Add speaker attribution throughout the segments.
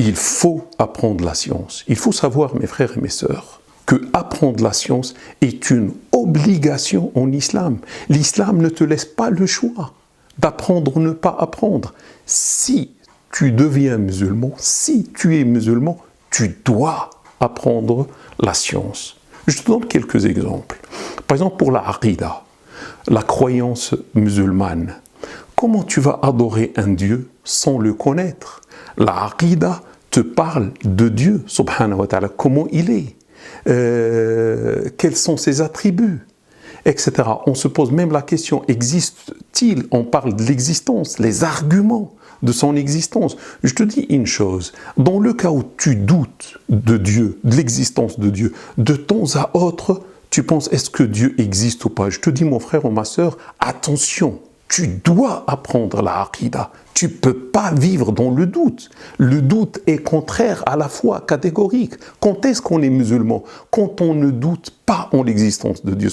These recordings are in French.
Speaker 1: il faut apprendre la science. Il faut savoir, mes frères et mes sœurs, que apprendre la science est une obligation en islam. L'islam ne te laisse pas le choix d'apprendre ou ne pas apprendre. Si tu deviens musulman, si tu es musulman, tu dois apprendre la science. Je te donne quelques exemples. Par exemple, pour la aqidah, la croyance musulmane. Comment tu vas adorer un Dieu sans le connaître? La aqidah te parle de Dieu, subhanahu wa ta'ala, comment il est, quels sont ses attributs, etc. On se pose même la question, existe-t-il? On parle de l'existence, les arguments de son existence. Je te dis une chose, dans le cas où tu doutes de Dieu, de l'existence de Dieu, de temps à autre, tu penses, est-ce que Dieu existe ou pas? Je te dis, mon frère ou ma sœur, attention, tu dois apprendre la aqidah. Tu ne peux pas vivre dans le doute. Le doute est contraire à la foi, catégorique. Quand est-ce qu'on est musulman? Quand on ne doute pas en l'existence de Dieu.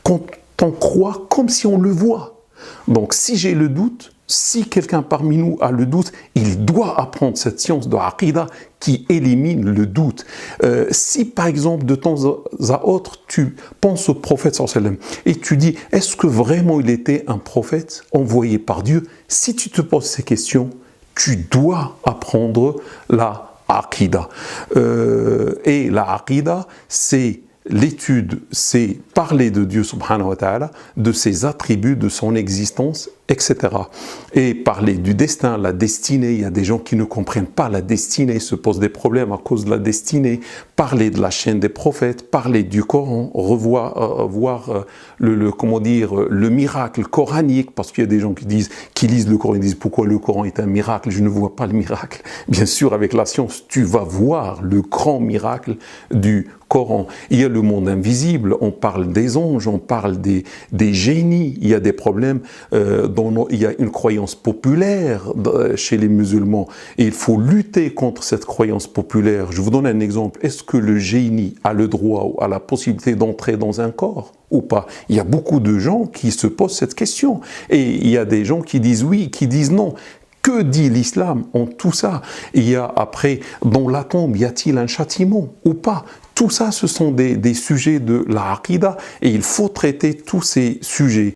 Speaker 1: Quand on croit comme si on le voit. Donc si j'ai le doute, si quelqu'un parmi nous a le doute, il doit apprendre cette science de aqidah qui élimine le doute. Si par exemple de temps à autre tu penses au prophète sallallahu alayhi wa sallam et tu dis est-ce que vraiment il était un prophète envoyé par Dieu? Si tu te poses ces questions, tu dois apprendre la aqidah. Et la aqidah, c'est l'étude, c'est parler de Dieu subhanahu wa ta'ala, de ses attributs, de son existence, etc. Et parler du destin, la destinée, il y a des gens qui ne comprennent pas la destinée, se posent des problèmes à cause de la destinée, parler de la chaîne des prophètes, parler du Coran, voir le miracle coranique, parce qu'il y a des gens qui lisent le Coran, ils disent pourquoi le Coran est un miracle, je ne vois pas le miracle. Bien sûr, avec la science, tu vas voir le grand miracle du Coran. Il y a le monde invisible, on parle des anges, on parle des génies, il y a des problèmes dont il y a une croyance populaire chez les musulmans et il faut lutter contre cette croyance populaire. Je vous donne un exemple. Est-ce que le génie a le droit ou a la possibilité d'entrer dans un corps ou pas? Il y a beaucoup de gens qui se posent cette question et il y a des gens qui disent oui, qui disent non. Que dit l'islam en tout ça? Il y a après, dans la tombe, y a-t-il un châtiment ou pas? Tout ça, ce sont des sujets de la aqidah et il faut traiter tous ces sujets.